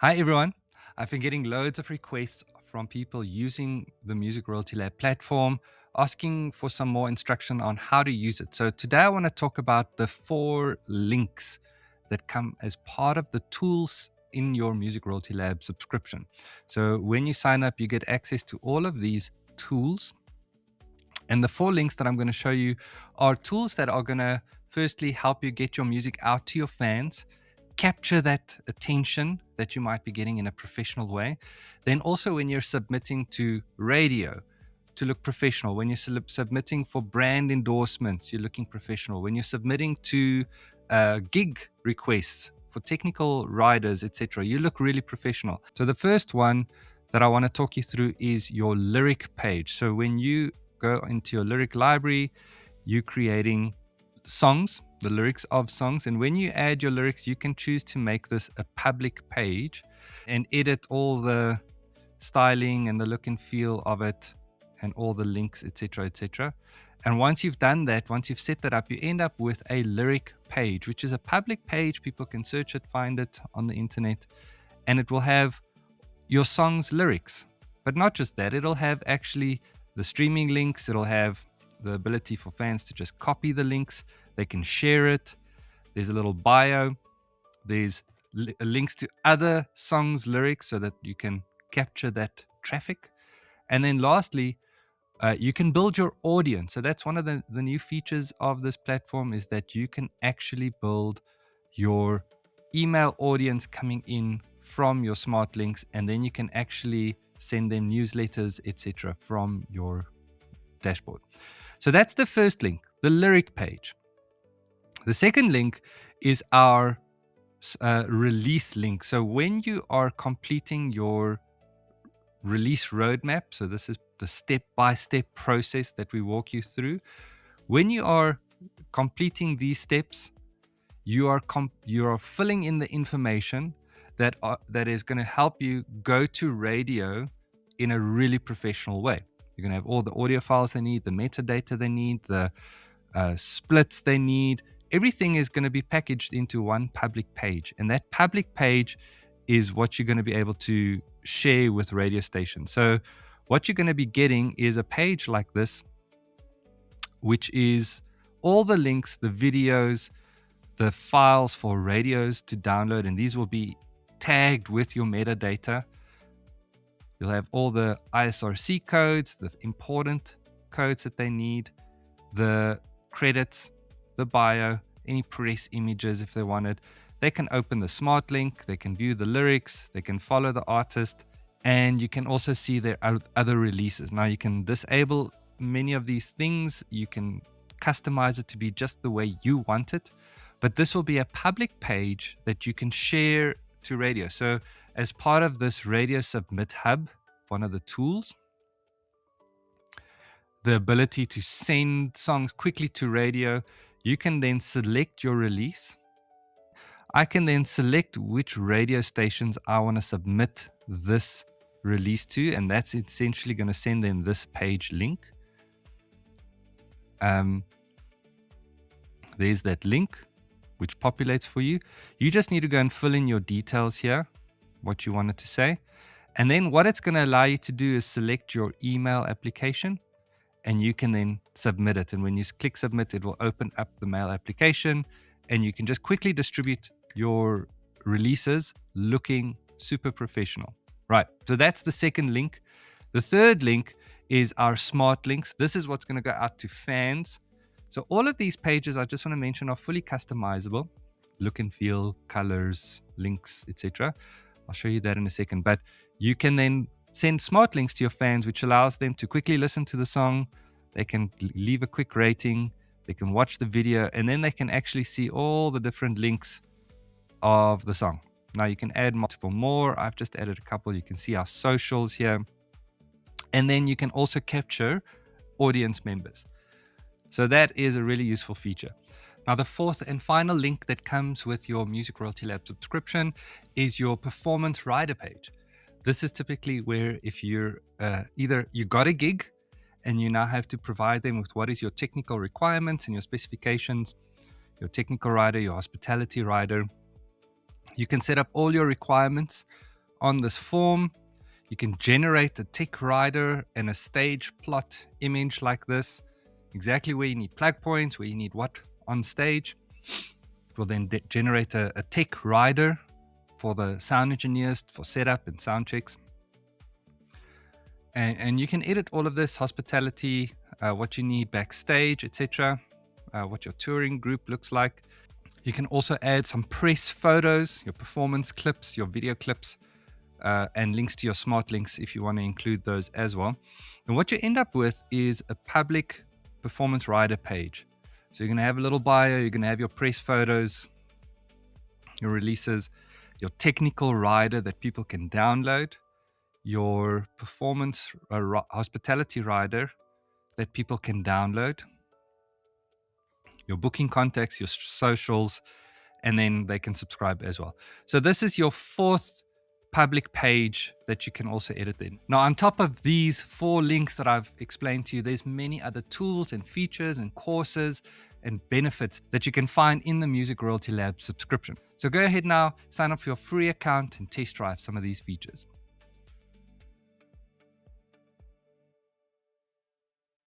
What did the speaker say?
Hi, everyone. I've been getting loads of requests from people using the Music Royalty Lab platform, asking for some more instruction on how to use it. So, today I want to talk about the 4 links that come as part of the tools in your Music Royalty Lab subscription. So, when you sign up, you get access to all of these tools. And the 4 links that I'm going to show you are tools that are going to firstly help you get your music out to your fans, capture that attention that you might be getting in a professional way. Then also when you're submitting to radio, to look professional. When you're submitting for brand endorsements, you're looking professional. When you're submitting to gig requests for technical riders, etc., you look really professional. So the first one that I want to talk you through is your lyric page. So when you go into your lyric library, you're creating songs, the lyrics of songs. And when you add your lyrics, you can choose to make this a public page and edit all the styling and the look and feel of it and all the links, etc., etc. And once you've done that, once you've set that up, you end up with a lyric page, which is a public page. People can search it, find it on the internet, and it will have your song's lyrics. But not just that, it'll have actually the streaming links. It'll have the ability for fans to just copy the links. They can share it. There's a little bio. There's links to other songs' lyrics so that you can capture that traffic. And then lastly, you can build your audience. So that's one of the new features of this platform, is that you can actually build your email audience coming in from your smart links, and then you can actually send them newsletters, etc., from your dashboard. So that's the first link, the lyric page. The second link is our release link. So when you are completing your release roadmap, so this is the step-by-step process that we walk you through. When you are completing these steps, you are filling in the information that is going to help you go to radio in a really professional way. You're going to have all the audio files they need, the metadata they need, the splits they need. Everything is going to be packaged into one public page. And that public page is what you're going to be able to share with radio stations. So what you're going to be getting is a page like this, which is all the links, the videos, the files for radios to download. And these will be tagged with your metadata. You'll have all the ISRC codes, the important codes that they need, the credits, the bio, any press images if they wanted. They can open the smart link, they can view the lyrics, they can follow the artist, and you can also see their other releases. Now you can disable many of these things. You can customize it to be just the way you want it, but this will be a public page that you can share to radio. So as part of this Radio Submit Hub, one of the tools, the ability to send songs quickly to radio, you can then select your release. I can then select which radio stations I want to submit this release to, and that's essentially going to send them this page link. There's that link which populates for you. You just need to go and fill in your details here, what you wanted to say. And then what it's going to allow you to do is select your email application, and you can then submit it. And when you click submit, it will open up the mail application, and you can just quickly distribute your releases looking super professional. Right, so that's the second link. The third link is our smart links. This is what's going to go out to fans. So all of these pages, I just want to mention, are fully customizable. Look and feel, colors, links, etc. I'll show you that in a second. But you can then send smart links to your fans, which allows them to quickly listen to the song. They can leave a quick rating. They can watch the video, and then they can actually see all the different links of the song. Now you can add multiple more. I've just added a couple. You can see our socials here. And then you can also capture audience members. So that is a really useful feature. Now the fourth and final link that comes with your Music Royalty Lab subscription is your performance rider page. This is typically where if you're either you got a gig and you now have to provide them with what is your technical requirements and your specifications, your technical rider, your hospitality rider. You can set up all your requirements on this form, you can generate a tick rider and a stage plot image like this, exactly where you need plug points, where you need what on stage. It will then generate a tick rider for the sound engineers for setup and sound checks. And you can edit all of this, hospitality, what you need backstage, etc., what your touring group looks like. You can also add some press photos, your performance clips, your video clips, and links to your smart links if you want to include those as well. And what you end up with is a public performance rider page. So you're going to have a little bio, you're going to have your press photos, your releases, your technical rider that people can download, your performance hospitality rider that people can download, your booking contacts, your socials, and then they can subscribe as well. So this is your fourth public page that you can also edit in. Now, on top of these 4 links that I've explained to you, there's many other tools and features and courses and benefits that you can find in the Music Royalty Lab subscription. So go ahead now, sign up for your free account and test drive some of these features.